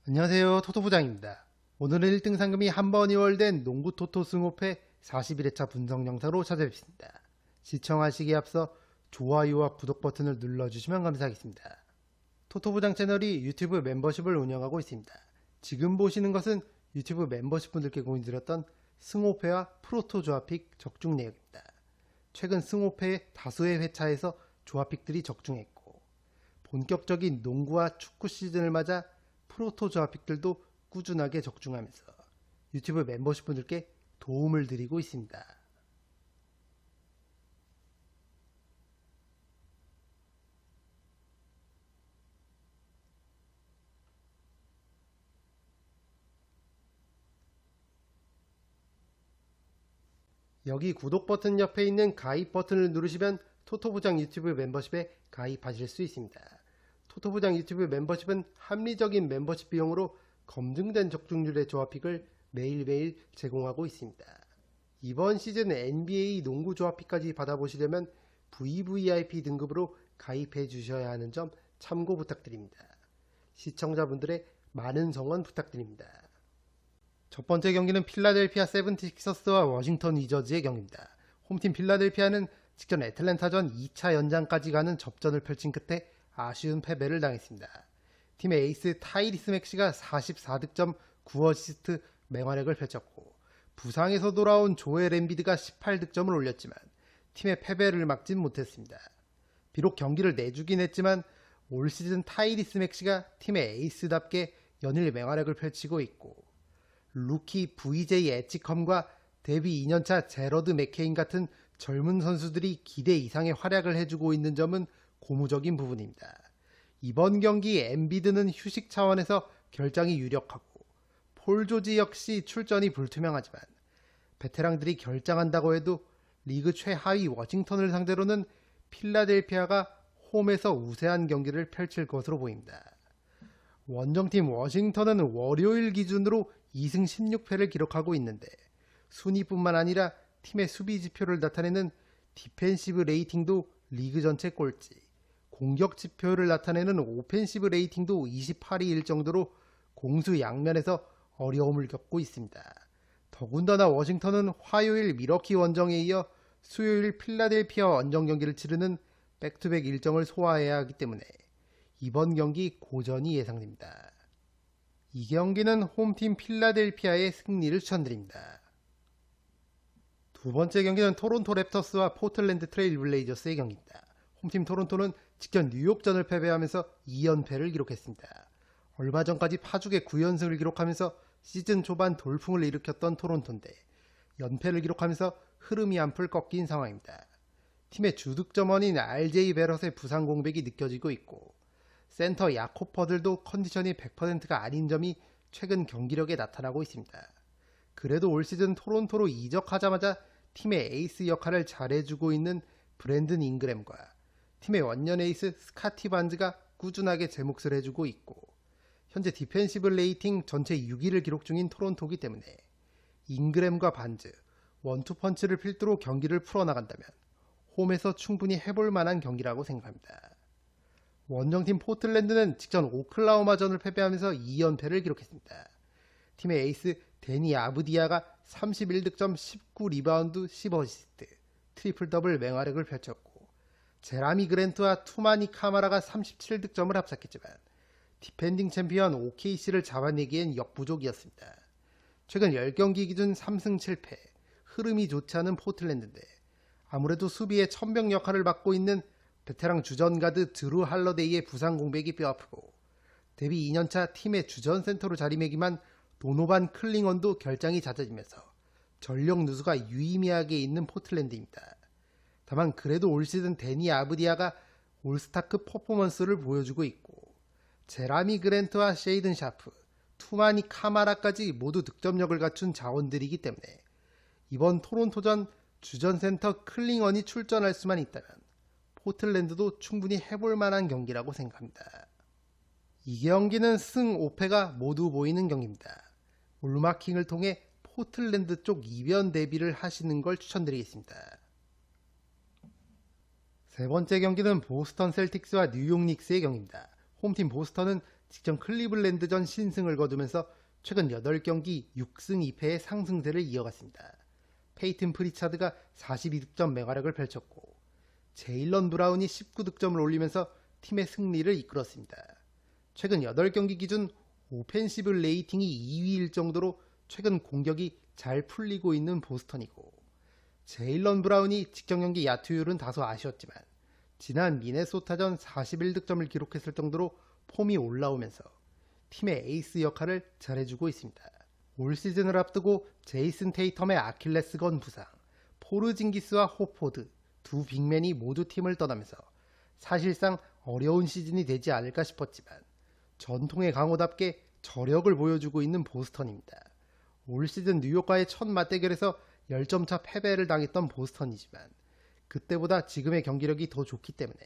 안녕하세요. 토토부장입니다. 오늘은 1등 상금이 한 번 이월된 농구 토토 승호패 41회차 분석 영상으로 찾아뵙습니다. 시청하시기에 앞서 좋아요와 구독 버튼을 눌러주시면 감사하겠습니다. 토토부장 채널이 유튜브 멤버십을 운영하고 있습니다. 지금 보시는 것은 유튜브 멤버십 분들께 공유드렸던 승호패와 프로토 조합픽 적중 내역입니다. 최근 승호패의 다수의 회차에서 조합픽들이 적중했고 본격적인 농구와 축구 시즌을 맞아 프로토 조합픽들도 꾸준하게 적중하면서 유튜브 멤버십 분들께 도움을 드리고 있습니다. 여기 구독 버튼 옆에 있는 가입 버튼을 누르시면 토토부장 유튜브 멤버십에 가입하실 수 있습니다. 토토부장 유튜브 멤버십은 합리적인 멤버십 비용으로 검증된 적중률의 조합픽을 매일매일 제공하고 있습니다. 이번 시즌 NBA 농구 조합픽까지 받아보시려면 VVIP 등급으로 가입해 주셔야 하는 점 참고 부탁드립니다. 시청자분들의 많은 성원 부탁드립니다. 첫 번째 경기는 필라델피아 세븐티식서스와 워싱턴 위저즈의 경기입니다. 홈팀 필라델피아는 직전 애틀랜타전 2차 연장까지 가는 접전을 펼친 끝에 아쉬운 패배를 당했습니다. 팀의 에이스 타이리스 맥시가 44득점 9어시스트 맹활약을 펼쳤고 부상에서 돌아온 조엘 엠비드가 18득점을 올렸지만 팀의 패배를 막진 못했습니다. 비록 경기를 내주긴 했지만 올 시즌 타이리스 맥시가 팀의 에이스답게 연일 맹활약을 펼치고 있고 루키 VJ 에치컴과 데뷔 2년차 제러드 맥케인 같은 젊은 선수들이 기대 이상의 활약을 해주고 있는 점은 고무적인 부분입니다. 이번 경기 엠비드는 휴식 차원에서 결장이 유력하고 폴 조지 역시 출전이 불투명하지만 베테랑들이 결장한다고 해도 리그 최하위 워싱턴을 상대로는 필라델피아가 홈에서 우세한 경기를 펼칠 것으로 보입니다. 원정팀 워싱턴은 월요일 기준으로 2승 16패를 기록하고 있는데 순위뿐만 아니라 팀의 수비 지표를 나타내는 디펜시브 레이팅도 리그 전체 꼴찌, 공격 지표를 나타내는 오펜시브 레이팅도 28위일 정도로 공수 양면에서 어려움을 겪고 있습니다. 더군다나 워싱턴은 화요일 미러키 원정에 이어 수요일 필라델피아 원정 경기를 치르는 백투백 일정을 소화해야 하기 때문에 이번 경기 고전이 예상됩니다. 이 경기는 홈팀 필라델피아의 승리를 추천드립니다. 두 번째 경기는 토론토 랩터스와 포틀랜드 트레일 블레이저스의 경기입니다. 홈팀 토론토는 직전 뉴욕전을 패배하면서 2연패를 기록했습니다. 얼마 전까지 파죽의 9연승을 기록하면서 시즌 초반 돌풍을 일으켰던 토론토인데 연패를 기록하면서 흐름이 한풀 꺾인 상황입니다. 팀의 주득점원인 RJ 베럿의 부상 공백이 느껴지고 있고 센터 야코퍼들도 컨디션이 100%가 아닌 점이 최근 경기력에 나타나고 있습니다. 그래도 올 시즌 토론토로 이적하자마자 팀의 에이스 역할을 잘해주고 있는 브랜든 잉그램과 팀의 원년 에이스 스카티 반즈가 꾸준하게 제 몫을 해주고 있고 현재 디펜시브 레이팅 전체 6위를 기록 중인 토론토이기 때문에 잉그램과 반즈, 원투펀치를 필두로 경기를 풀어나간다면 홈에서 충분히 해볼 만한 경기라고 생각합니다. 원정팀 포틀랜드는 직전 오클라호마전을 패배하면서 2연패를 기록했습니다. 팀의 에이스 데니 아브디아가 31득점 19리바운드 10어시스트 트리플 더블 맹활약을 펼쳤고 제라미 그랜트와 투마니 카마라가 37득점을 합작했지만 디펜딩 챔피언 OKC를 잡아내기엔 역부족이었습니다. 최근 10경기 기준 3승 7패 흐름이 좋지 않은 포틀랜드인데 아무래도 수비의 천병 역할을 맡고 있는 베테랑 주전가드 드루 할러데이의 부상 공백이 뼈아프고 데뷔 2년차 팀의 주전 센터로 자리매김한 도노반 클링원도 결장이 잦아지면서 전력 누수가 유의미하게 있는 포틀랜드입니다. 다만 그래도 올 시즌 데니 아브디아가 올스타급 퍼포먼스를 보여주고 있고 제라미 그랜트와 셰이든 샤프, 투마니 카마라까지 모두 득점력을 갖춘 자원들이기 때문에 이번 토론토전 주전 센터 클링원이 출전할 수만 있다면 포틀랜드도 충분히 해볼 만한 경기라고 생각합니다. 이 경기는 승 5패가 모두 보이는 경기입니다. 올마킹을 통해 포틀랜드 쪽 이변 대비를 하시는 걸 추천드리겠습니다. 세 번째 경기는 보스턴 셀틱스와 뉴욕 닉스의 경기입니다. 홈팀 보스턴은 직전 클리블랜드전 신승을 거두면서 최근 8경기 6승 2패의 상승세를 이어갔습니다. 페이튼 프리차드가 42득점 맹활약을 펼쳤고 제일런 브라운이 19득점을 올리면서 팀의 승리를 이끌었습니다. 최근 8경기 기준 오펜시브 레이팅이 2위일 정도로 최근 공격이 잘 풀리고 있는 보스턴이고, 제일런 브라운이 직전 경기 야투율은 다소 아쉬웠지만 지난 미네소타전 41득점을 기록했을 정도로 폼이 올라오면서 팀의 에이스 역할을 잘해주고 있습니다. 올 시즌을 앞두고 제이슨 테이텀의 아킬레스건 부상, 포르징기스와 호포드 두 빅맨이 모두 팀을 떠나면서 사실상 어려운 시즌이 되지 않을까 싶었지만 전통의 강호답게 저력을 보여주고 있는 보스턴입니다. 올 시즌 뉴욕과의 첫 맞대결에서 10점 차 패배를 당했던 보스턴이지만 그때보다 지금의 경기력이 더 좋기 때문에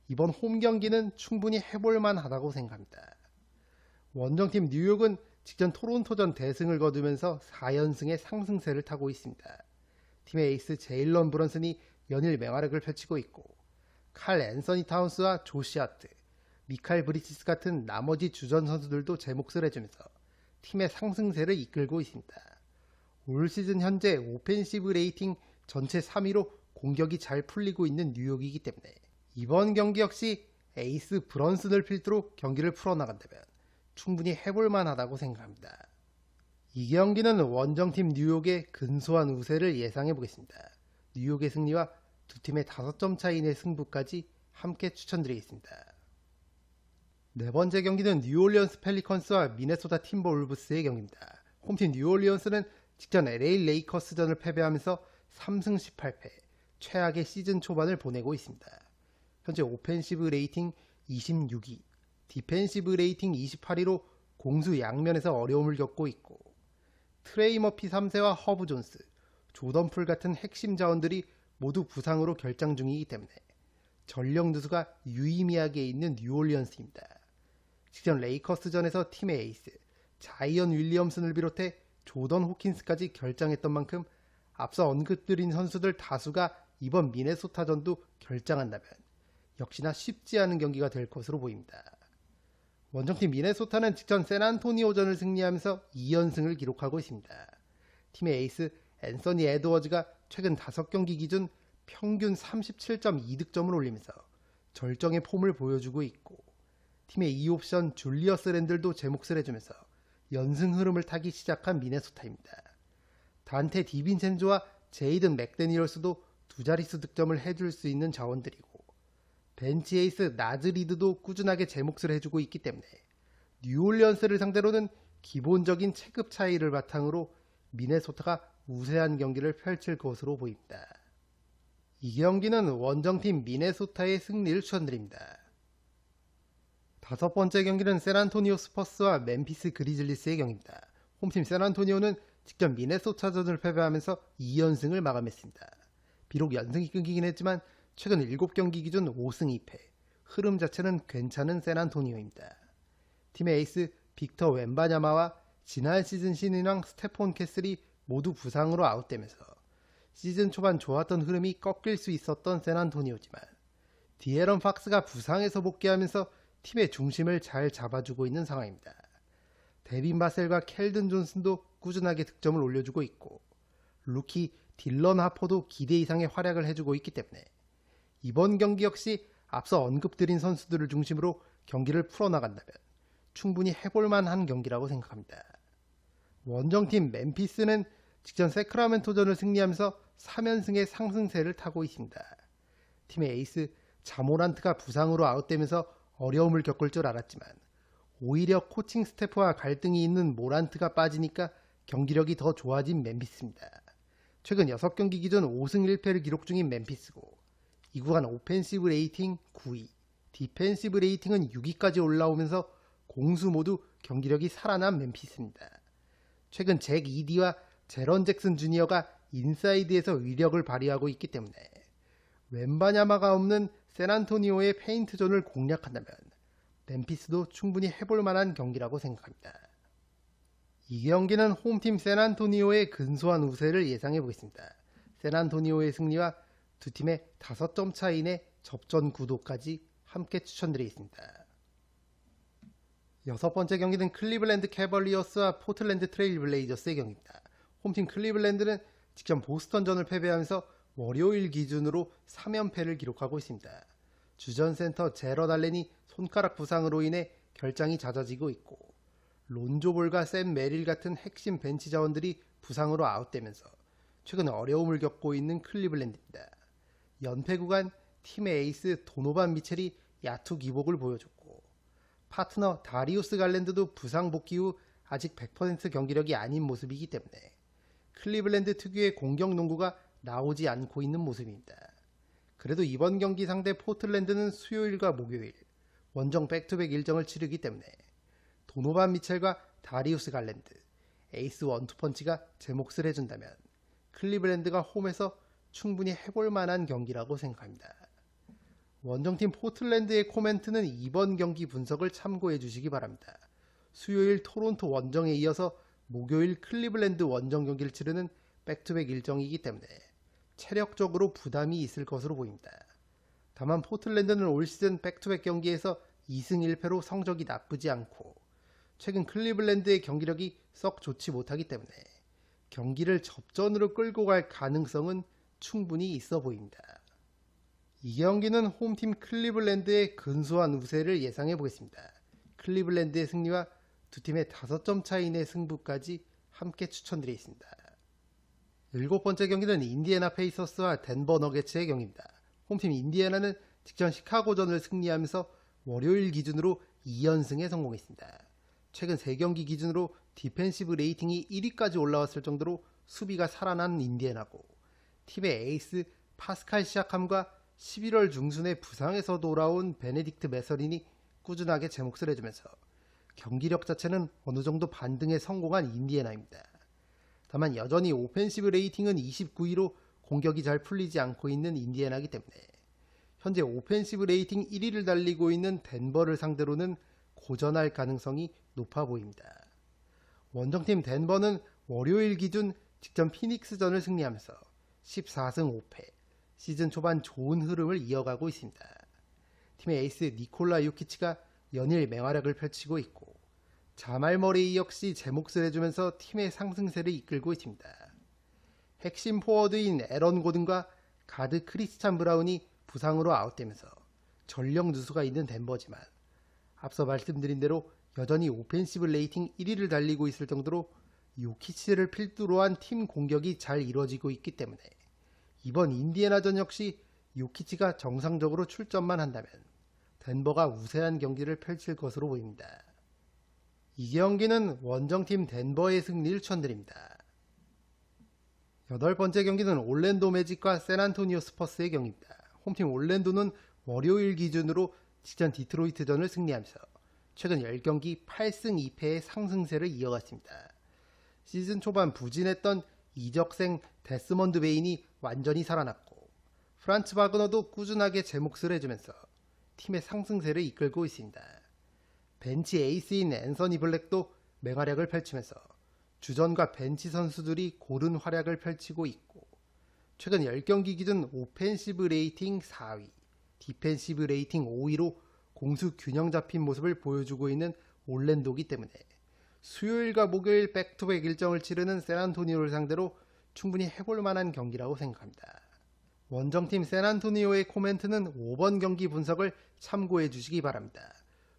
이번 홈 경기는 충분히 해볼만 하다고 생각합니다. 원정팀 뉴욕은 직전 토론토전 대승을 거두면서 4연승의 상승세를 타고 있습니다. 팀의 에이스 제일런 브런슨이 연일 맹활약을 펼치고 있고, 칼 앤서니 타운스와 조시 하트, 미칼 브리치스 같은 나머지 주전 선수들도 제 몫을 해주면서 팀의 상승세를 이끌고 있습니다. 올 시즌 현재 오펜시브 레이팅 전체 3위로 공격이 잘 풀리고 있는 뉴욕이기 때문에 이번 경기 역시 에이스 브런슨을 필두로 경기를 풀어나간다면 충분히 해볼만 하다고 생각합니다. 이 경기는 원정팀 뉴욕의 근소한 우세를 예상해보겠습니다. 뉴욕의 승리와 두 팀의 5점 차이 내 승부까지 함께 추천드리겠습니다. 네 번째 경기는 뉴올리언스 펠리컨스와 미네소타 팀버울브스의 경기입니다. 홈팀 뉴올리언스는 직전 LA 레이커스전을 패배하면서 3승 18패, 최악의 시즌 초반을 보내고 있습니다. 현재 오펜시브 레이팅 26위, 디펜시브 레이팅 28위로 공수 양면에서 어려움을 겪고 있고, 트레이 머피 3세와 허브 존스, 조던 풀 같은 핵심 자원들이 모두 부상으로 결장 중이기 때문에 전력 누수가 유의미하게 있는 뉴올리언스입니다. 직전 레이커스전에서 팀의 에이스 자이언 윌리엄슨을 비롯해 조던 호킨스까지 결장했던 만큼 앞서 언급드린 선수들 다수가 이번 미네소타전도 결장한다면 역시나 쉽지 않은 경기가 될 것으로 보입니다. 원정팀 미네소타는 직전 샌안토니오전을 승리하면서 2연승을 기록하고 있습니다. 팀의 에이스 앤서니 에드워즈가 최근 5경기 기준 평균 37.2득점을 올리면서 절정의 폼을 보여주고 있고, 팀의 2옵션 줄리어스 랜들도 제 몫을 해주면서 연승 흐름을 타기 시작한 미네소타입니다. 단테 디빈첸조와 제이든 맥데니얼스도 두 자릿수 득점을 해줄 수 있는 자원들이고, 벤치 에이스 나즈리드도 꾸준하게 제 몫을 해주고 있기 때문에 뉴올리언스를 상대로는 기본적인 체급 차이를 바탕으로 미네소타가 우세한 경기를 펼칠 것으로 보입니다. 이 경기는 원정팀 미네소타의 승리를 추천드립니다. 다섯 번째 경기는 샌안토니오 스퍼스와 멤피스 그리즐리스의 경기입니다. 홈팀 샌안토니오는 직전 미네소타전을 패배하면서 2연승을 마감했습니다. 비록 연승이 끊기긴 했지만 최근 7경기 기준 5승 2패, 흐름 자체는 괜찮은 샌안토니오입니다. 팀의 에이스 빅터 웬바냐마와 지난 시즌 신인왕 스테폰 캐슬이 모두 부상으로 아웃되면서 시즌 초반 좋았던 흐름이 꺾일 수 있었던 샌안토니오지만 디에런 팍스가 부상에서 복귀하면서 팀의 중심을 잘 잡아주고 있는 상황입니다. 데빈 바셀과 켈든 존슨도 꾸준하게 득점을 올려주고 있고, 루키 딜런 하퍼도 기대 이상의 활약을 해주고 있기 때문에 이번 경기 역시 앞서 언급드린 선수들을 중심으로 경기를 풀어나간다면 충분히 해볼만한 경기라고 생각합니다. 원정팀 멤피스는 직전 세크라멘토전을 승리하면서 3연승의 상승세를 타고 있습니다. 팀의 에이스 자모란트가 부상으로 아웃되면서 어려움을 겪을 줄 알았지만 오히려 코칭 스태프와 갈등이 있는 모란트가 빠지니까 경기력이 더 좋아진 멤피스입니다. 최근 6경기 기준 5승 1패를 기록 중인 멤피스고, 이 구간 오펜시브 레이팅 9위, 디펜시브 레이팅은 6위까지 올라오면서 공수 모두 경기력이 살아난 멤피스입니다. 최근 잭 이디와 제런 잭슨 주니어가 인사이드에서 위력을 발휘하고 있기 때문에 웬바냐마가 없는 샌안토니오의 페인트존을 공략한다면 멤피스도 충분히 해볼 만한 경기라고 생각합니다. 이 경기는 홈팀 샌안토니오의 근소한 우세를 예상해 보겠습니다. 샌안토니오의 승리와 두 팀의 5점 차이 내 접전 구도까지 함께 추천드리겠습니다. 여섯 번째 경기는 클리블랜드 캐벌리어스와 포틀랜드 트레일 블레이저스의 경기입니다. 홈팀 클리블랜드는 직전 보스턴전을 패배하면서 월요일 기준으로 3연패를 기록하고 있습니다. 주전 센터 제럿 알렌이 손가락 부상으로 인해 결장이 잦아지고 있고 론조 볼과 샘 메릴 같은 핵심 벤치 자원들이 부상으로 아웃되면서 최근 어려움을 겪고 있는 클리블랜드입니다. 연패 구간 팀의 에이스 도노반 미첼이 야투 기복을 보여줬고 파트너 다리우스 갈랜드도 부상 복귀 후 아직 100% 경기력이 아닌 모습이기 때문에 클리블랜드 특유의 공격 농구가 나오지 않고 있는 모습입니다. 그래도 이번 경기 상대 포틀랜드는 수요일과 목요일 원정 백투백 일정을 치르기 때문에 도노반 미첼과 다리우스 갈랜드, 에이스 원투펀치가 제 몫을 해준다면 클리블랜드가 홈에서 충분히 해볼 만한 경기라고 생각합니다. 원정팀 포틀랜드의 코멘트는 이번 경기 분석을 참고해 주시기 바랍니다. 수요일 토론토 원정에 이어서 목요일 클리블랜드 원정 경기를 치르는 백투백 일정이기 때문에 체력적으로 부담이 있을 것으로 보입니다. 다만 포틀랜드는 올 시즌 백투백 경기에서 2승 1패로 성적이 나쁘지 않고 최근 클리블랜드의 경기력이 썩 좋지 못하기 때문에 경기를 접전으로 끌고 갈 가능성은 충분히 있어 보입니다. 이 경기는 홈팀 클리블랜드의 근소한 우세를 예상해 보겠습니다. 클리블랜드의 승리와 두 팀의 5점 차이 내 승부까지 함께 추천드리겠습니다. 일곱 번째 경기는 인디애나 페이서스와 덴버 너게츠의 경기입니다. 홈팀 인디애나는 직전 시카고전을 승리하면서 월요일 기준으로 2연승에 성공했습니다. 최근 3경기 기준으로 디펜시브 레이팅이 1위까지 올라왔을 정도로 수비가 살아난 인디애나고 팀의 에이스 파스칼 시아캄과 11월 중순에 부상에서 돌아온 베네딕트 메서린이 꾸준하게 제 몫을 해주면서 경기력 자체는 어느 정도 반등에 성공한 인디애나입니다. 다만 여전히 오펜시브 레이팅은 29위로 공격이 잘 풀리지 않고 있는 인디애나이기 때문에 현재 오펜시브 레이팅 1위를 달리고 있는 덴버를 상대로는 고전할 가능성이 높아 보입니다. 원정팀 덴버는 월요일 기준 직전 피닉스전을 승리하면서 14승 5패, 시즌 초반 좋은 흐름을 이어가고 있습니다. 팀의 에이스 니콜라 요키치가 연일 맹활약을 펼치고 있고 자말 머레이 역시 제 몫을 해주면서 팀의 상승세를 이끌고 있습니다. 핵심 포워드인 에런 고든과 가드 크리스찬 브라운이 부상으로 아웃되면서 전력 누수가 있는 덴버지만 앞서 말씀드린 대로 여전히 오펜시브 레이팅 1위를 달리고 있을 정도로 요키치를 필두로 한 팀 공격이 잘 이루어지고 있기 때문에 이번 인디애나전 역시 요키치가 정상적으로 출전만 한다면 덴버가 우세한 경기를 펼칠 것으로 보입니다. 이 경기는 원정팀 덴버의 승리를 추천드립니다. 여덟 번째 경기는 올랜도 매직과 샌안토니오 스퍼스의 경기입니다. 홈팀 올랜도는 월요일 기준으로 직전 디트로이트전을 승리하면서 최근 10경기 8승 2패의 상승세를 이어갔습니다. 시즌 초반 부진했던 이적생 데스먼드 베인이 완전히 살아났고 프란츠 바그너도 꾸준하게 제 몫을 해주면서 팀의 상승세를 이끌고 있습니다. 벤치 에이스인 앤서니 블랙도 맹활약을 펼치면서 주전과 벤치 선수들이 고른 활약을 펼치고 있고 최근 10경기 기준 오펜시브 레이팅 4위, 디펜시브 레이팅 5위로 공수 균형 잡힌 모습을 보여주고 있는 올랜도기 때문에 수요일과 목요일 백투백 일정을 치르는 샌안토니오를 상대로 충분히 해볼 만한 경기라고 생각합니다. 원정팀 샌안토니오의 코멘트는 5번 경기 분석을 참고해 주시기 바랍니다.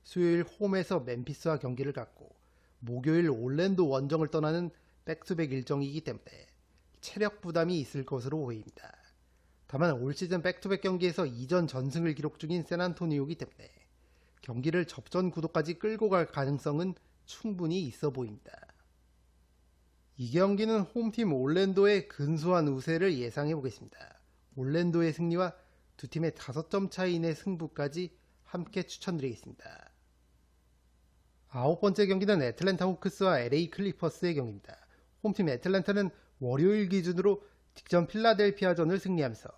수요일 홈에서 멤피스와 경기를 갖고 목요일 올랜도 원정을 떠나는 백투백 일정이기 때문에 체력 부담이 있을 것으로 보입니다. 다만 올 시즌 백투백 경기에서 2전 전승을 기록 중인 샌안토니오이기 때문에 경기를 접전 구도까지 끌고 갈 가능성은 충분히 있어 보입니다. 이 경기는 홈팀 올랜도의 근소한 우세를 예상해 보겠습니다. 올랜도의 승리와 두 팀의 5점 차이 내 승부까지 함께 추천드리겠습니다. 아홉 번째 경기는 애틀랜타 호크스와 LA 클리퍼스의 경기입니다. 홈팀 애틀랜타는 월요일 기준으로 직전 필라델피아전을 승리하면서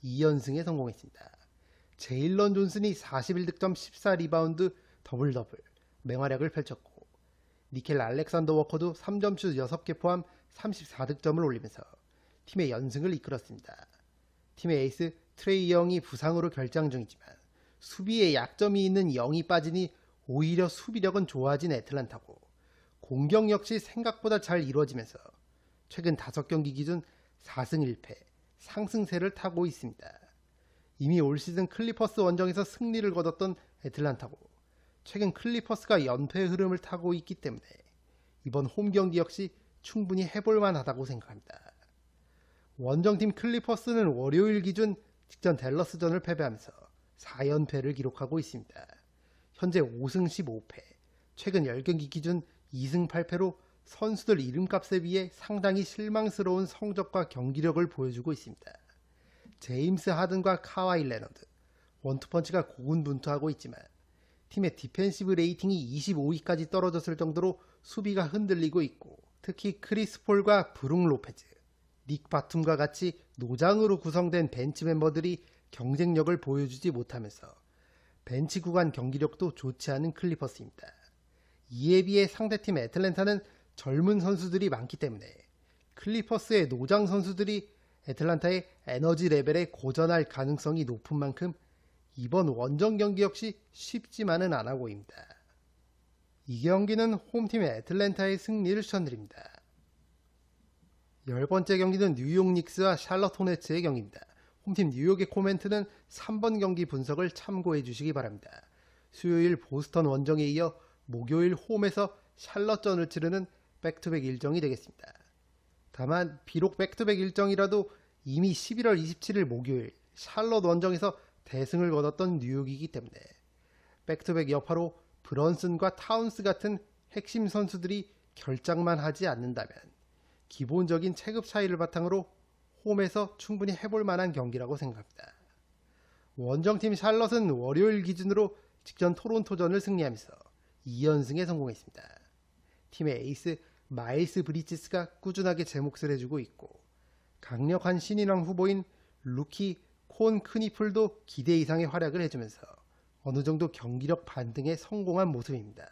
2연승에 성공했습니다. 제일런 존슨이 41득점 14리바운드 더블 맹활약을 펼쳤고 니켈 알렉산더 워커도 3점슛 6개 포함 34득점을 올리면서 팀의 연승을 이끌었습니다. 팀의 에이스 트레이 영이 부상으로 결장 중이지만 수비에 약점이 있는 영이 빠지니 오히려 수비력은 좋아진 애틀랜타고 공격 역시 생각보다 잘 이루어지면서 최근 5경기 기준 4승 1패 상승세를 타고 있습니다. 이미 올 시즌 클리퍼스 원정에서 승리를 거뒀던 애틀랜타고 최근 클리퍼스가 연패 흐름을 타고 있기 때문에 이번 홈 경기 역시 충분히 해볼만 하다고 생각합니다. 원정팀 클리퍼스는 월요일 기준 직전 댈러스전을 패배하면서 4연패를 기록하고 있습니다. 현재 5승 15패, 최근 10경기 기준 2승 8패로 선수들 이름값에 비해 상당히 실망스러운 성적과 경기력을 보여주고 있습니다. 제임스 하든과 카와이 레너드, 원투펀치가 고군분투하고 있지만 팀의 디펜시브 레이팅이 25위까지 떨어졌을 정도로 수비가 흔들리고 있고 특히 크리스 폴과 브룩 로페즈, 닉 바툼과 같이 노장으로 구성된 벤치 멤버들이 경쟁력을 보여주지 못하면서 벤치 구간 경기력도 좋지 않은 클리퍼스입니다. 이에 비해 상대팀 애틀랜타는 젊은 선수들이 많기 때문에 클리퍼스의 노장 선수들이 애틀랜타의 에너지 레벨에 고전할 가능성이 높은 만큼 이번 원정 경기 역시 쉽지만은 않아 보입니다. 이 경기는 홈팀 애틀랜타의 승리를 추천드립니다. 10번째 경기는 뉴욕 닉스와 샬럿 호네츠의 경기입니다. 홈팀 뉴욕의 코멘트는 3번 경기 분석을 참고해 주시기 바랍니다. 수요일 보스턴 원정에 이어 목요일 홈에서 샬럿전을 치르는 백투백 일정이 되겠습니다. 다만 비록 백투백 일정이라도 이미 11월 27일 목요일 샬럿 원정에서 대승을 거뒀던 뉴욕이기 때문에 백투백 여파로 브런슨과 타운스 같은 핵심 선수들이 결장만 하지 않는다면 기본적인 체급 차이를 바탕으로 홈에서 충분히 해볼 만한 경기라고 생각합니다. 원정팀 샬럿은 월요일 기준으로 직전 토론토전을 승리하면서 2연승에 성공했습니다. 팀의 에이스 마일스 브리지스가 꾸준하게 제 몫을 해주고 있고 강력한 신인왕 후보인 루키 콘 크니플도 기대 이상의 활약을 해주면서 어느 정도 경기력 반등에 성공한 모습입니다.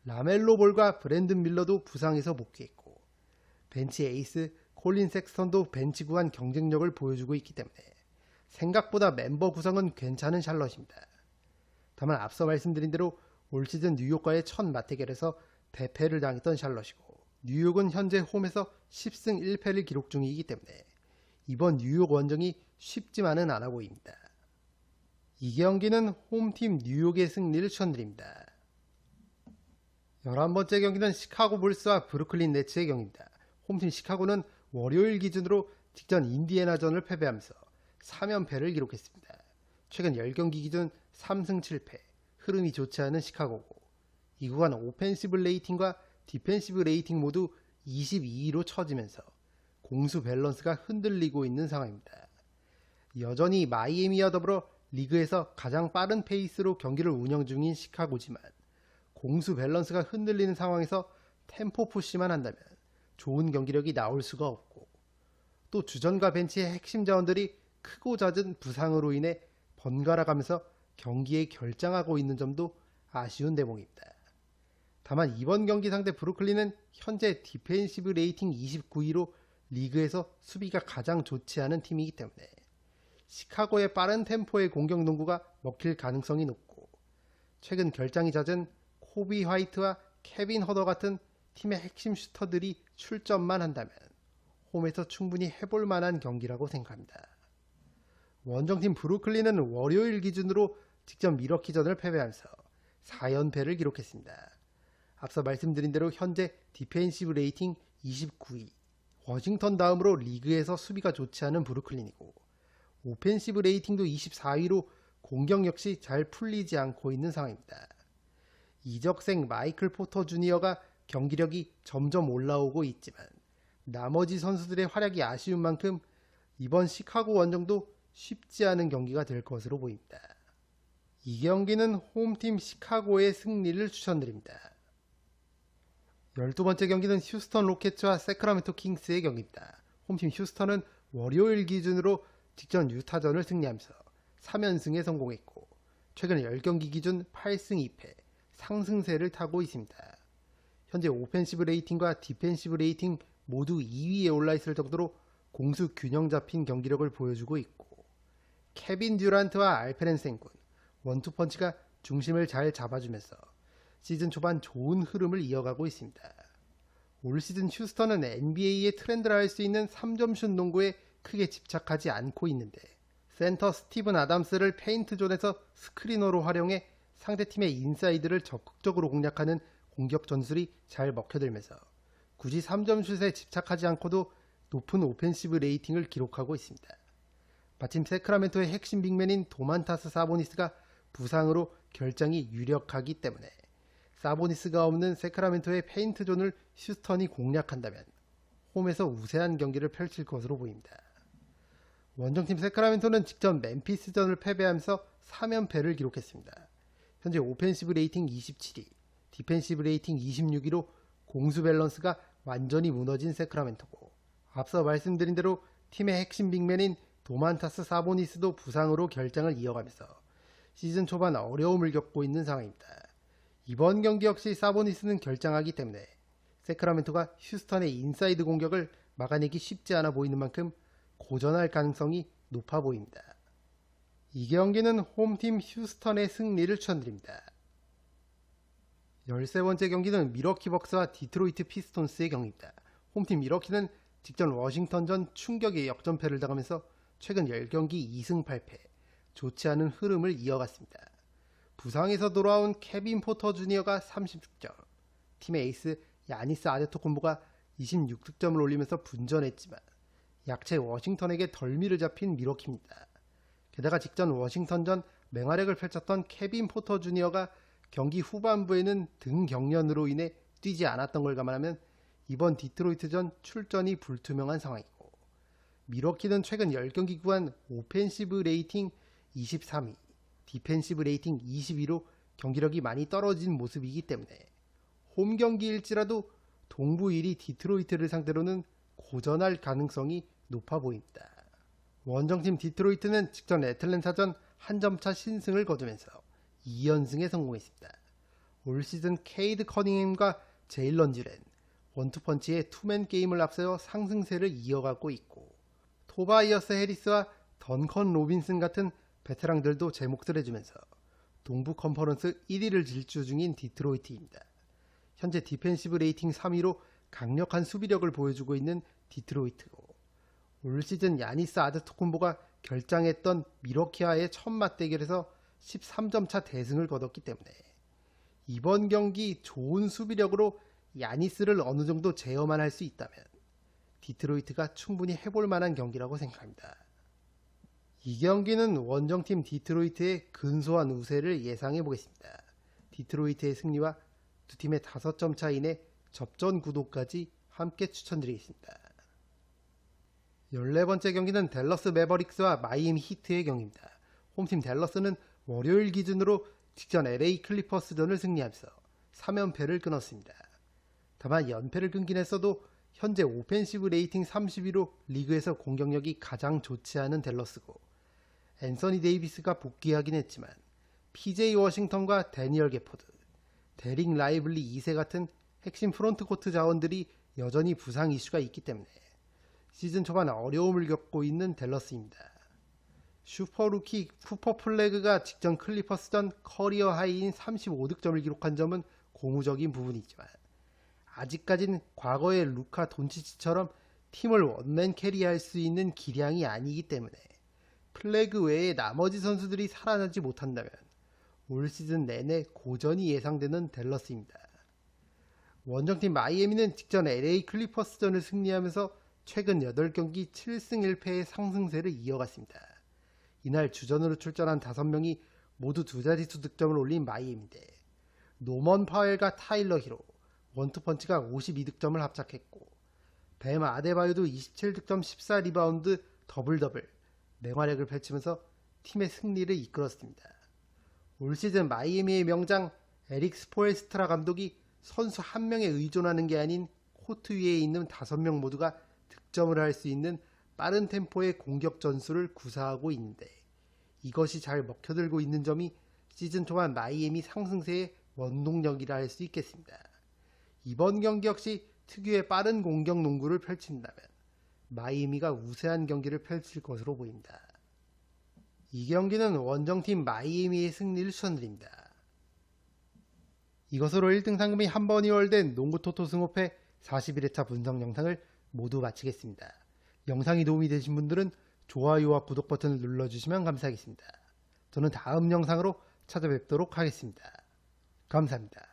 라멜로 볼과 브랜든 밀러도 부상에서 복귀했고 벤치 에이스 콜린 섹스턴도 벤치 구간 경쟁력을 보여주고 있기 때문에 생각보다 멤버 구성은 괜찮은 샬럿입니다. 다만 앞서 말씀드린 대로 올 시즌 뉴욕과의 첫 맞대결에서 대패를 당했던 샬럿이고 뉴욕은 현재 홈에서 10승 1패를 기록 중이기 때문에 이번 뉴욕 원정이 쉽지만은 않아 보입니다. 이 경기는 홈팀 뉴욕의 승리를 추천드립니다. 11번째 경기는 시카고 불스와 브루클린 네츠의 경기입니다. 홈팀 시카고는 월요일 기준으로 직전 인디애나전을 패배하면서 3연패를 기록했습니다. 최근 10경기 기준 3승 7패, 흐름이 좋지 않은 시카고고 이 구간 오펜시브 레이팅과 디펜시브 레이팅 모두 22위로 처지면서 공수 밸런스가 흔들리고 있는 상황입니다. 여전히 마이애미와 더불어 리그에서 가장 빠른 페이스로 경기를 운영 중인 시카고지만 공수 밸런스가 흔들리는 상황에서 템포 푸시만 한다면 좋은 경기력이 나올 수가 없고 또 주전과 벤치의 핵심 자원들이 크고 잦은 부상으로 인해 번갈아가면서 경기에 결장하고 있는 점도 아쉬운 대목입니다. 다만 이번 경기 상대 브루클린은 현재 디펜시브 레이팅 29위로 리그에서 수비가 가장 좋지 않은 팀이기 때문에 시카고의 빠른 템포의 공격 농구가 먹힐 가능성이 높고 최근 결장이 잦은 코비 화이트와 케빈 허더 같은 팀의 핵심 슈터들이 출전만 한다면 홈에서 충분히 해볼 만한 경기라고 생각합니다. 원정팀 브루클린은 월요일 기준으로 직접 미러키전을 패배하면서 4연패를 기록했습니다. 앞서 말씀드린 대로 현재 디펜시브 레이팅 29위, 워싱턴 다음으로 리그에서 수비가 좋지 않은 브루클린이고 오펜시브 레이팅도 24위로 공격 역시 잘 풀리지 않고 있는 상황입니다. 이적생 마이클 포터 주니어가 경기력이 점점 올라오고 있지만 나머지 선수들의 활약이 아쉬운 만큼 이번 시카고 원정도 쉽지 않은 경기가 될 것으로 보입니다. 이 경기는 홈팀 시카고의 승리를 추천드립니다. 12번째 경기는 휴스턴 로켓츠와 세크라멘토 킹스의 경기입니다. 홈팀 휴스턴은 월요일 기준으로 직전 유타전을 승리하면서 3연승에 성공했고 최근 10경기 기준 8승 2패 상승세를 타고 있습니다. 현재 오펜시브 레이팅과 디펜시브 레이팅 모두 2위에 올라있을 정도로 공수 균형 잡힌 경기력을 보여주고 있고 케빈 듀란트와 알페렌 생군, 원투펀치가 중심을 잘 잡아주면서 시즌 초반 좋은 흐름을 이어가고 있습니다. 올 시즌 휴스턴은 NBA의 트렌드라 할 수 있는 3점슛 농구에 크게 집착하지 않고 있는데 센터 스티븐 아담스를 페인트 존에서 스크리너로 활용해 상대팀의 인사이드를 적극적으로 공략하는 공격 전술이 잘 먹혀들면서 굳이 3점슛에 집착하지 않고도 높은 오펜시브 레이팅을 기록하고 있습니다. 마침 세크라멘토의 핵심 빅맨인 도만타스 사보니스가 부상으로 결장이 유력하기 때문에 사보니스가 없는 세크라멘토의 페인트 존을 휴스턴이 공략한다면 홈에서 우세한 경기를 펼칠 것으로 보입니다. 원정팀 세크라멘토는 직전 멤피스전을 패배하면서 3연패를 기록했습니다. 현재 오펜시브 레이팅 27위, 디펜시브 레이팅 26위로 공수 밸런스가 완전히 무너진 세크라멘토고, 앞서 말씀드린 대로 팀의 핵심 빅맨인 도만타스 사보니스도 부상으로 결장을 이어가면서 시즌 초반 어려움을 겪고 있는 상황입니다. 이번 경기 역시 사보니스는 결장하기 때문에 세크라멘토가 휴스턴의 인사이드 공격을 막아내기 쉽지 않아 보이는 만큼 고전할 가능성이 높아 보입니다. 이 경기는 홈팀 휴스턴의 승리를 추천드립니다. 13번째 경기는 미러키 벅스와 디트로이트 피스톤스의 경기입니다. 홈팀 미러키는 직전 워싱턴전 충격의 역전패를 당하면서 최근 10경기 2승 8패, 좋지 않은 흐름을 이어갔습니다. 부상에서 돌아온 케빈 포터 주니어가 30득점, 팀의 에이스 야니스 아데토쿤보가 26득점을 올리면서 분전했지만 약체 워싱턴에게 덜미를 잡힌 미러키입니다. 게다가 직전 워싱턴전 맹활약을 펼쳤던 케빈 포터 주니어가 경기 후반부에는 등 경련으로 인해 뛰지 않았던 걸 감안하면 이번 디트로이트전 출전이 불투명한 상황이고, 미러키는 최근 10경기 구한 오펜시브 레이팅 23위, 디펜시브 레이팅 22위로 경기력이 많이 떨어진 모습이기 때문에 홈 경기일지라도 동부 1위 디트로이트를 상대로는 고전할 가능성이 높아 보입니다. 원정팀 디트로이트는 직전 애틀랜타전 한 점차 신승을 거두면서 2연승에 성공했습니다. 올 시즌 케이드 커닝햄과 제일런 듀렌, 원투펀치의 투맨 게임을 앞세워 상승세를 이어가고 있고, 토바이어스 해리스와 던컨 로빈슨 같은 베테랑들도 제 몫을 해주면서 동부 컨퍼런스 1위를 질주 중인 디트로이트입니다. 현재 디펜시브 레이팅 3위로 강력한 수비력을 보여주고 있는 디트로이트고, 올 시즌 야니스 아데토쿤보가 결장했던 미러키와의 첫 맞대결에서 13점 차 대승을 거뒀기 때문에 이번 경기 좋은 수비력으로 야니스를 어느 정도 제어만 할 수 있다면 디트로이트가 충분히 해볼 만한 경기라고 생각합니다. 이 경기는 원정팀 디트로이트의 근소한 우세를 예상해 보겠습니다. 디트로이트의 승리와 두 팀의 5점 차 이내 접전 구도까지 함께 추천드리겠습니다. 14번째 경기는 댈러스 매버릭스와 마이애미 히트의 경기입니다. 홈팀 댈러스는 월요일 기준으로 직전 LA 클리퍼스전을 승리하면서 3연패를 끊었습니다. 다만 연패를 끊긴 했어도 현재 오펜시브 레이팅 30위로 리그에서 공격력이 가장 좋지 않은 댈러스고, 앤서니 데이비스가 복귀하긴 했지만 PJ 워싱턴과 데니얼 게포드, 데릭 라이블리 2세 같은 핵심 프론트코트 자원들이 여전히 부상 이슈가 있기 때문에 시즌 초반 어려움을 겪고 있는 댈러스입니다. 슈퍼루키 쿠퍼 플래그가 직전 클리퍼스전 커리어 하이인 35득점을 기록한 점은 고무적인 부분이지만 아직까진 과거의 루카 돈치치처럼 팀을 원맨 캐리할 수 있는 기량이 아니기 때문에 플래그 외에 나머지 선수들이 살아나지 못한다면 올 시즌 내내 고전이 예상되는 댈러스입니다. 원정팀 마이애미는 직전 LA 클리퍼스전을 승리하면서 최근 8경기 7승 1패의 상승세를 이어갔습니다. 이날 주전으로 출전한 5명이 모두 두 자릿수 득점을 올린 마이애미인데 노먼 파웰과 타일러 히로, 원투펀치가 52득점을 합작했고, 뱀 아데바요도 27득점 14리바운드 더블더블 맹활약을 펼치면서 팀의 승리를 이끌었습니다. 올 시즌 마이애미의 명장 에릭 스포엘스트라 감독이 선수 한 명에 의존하는 게 아닌 코트 위에 있는 5명 모두가 득점을 할 수 있는 빠른 템포의 공격 전술을 구사하고 있는데 이것이 잘 먹혀들고 있는 점이 시즌 초반 마이애미 상승세의 원동력이라 할 수 있겠습니다. 이번 경기 역시 특유의 빠른 공격 농구를 펼친다면 마이애미가 우세한 경기를 펼칠 것으로 보입니다. 이 경기는 원정팀 마이애미의 승리를 추천드립니다. 이것으로 1등 상금이 한 번 이월된 농구 토토 승호패 41회차 분석 영상을 모두 마치겠습니다. 영상이 도움이 되신 분들은 좋아요와 구독 버튼을 눌러주시면 감사하겠습니다. 저는 다음 영상으로 찾아뵙도록 하겠습니다. 감사합니다.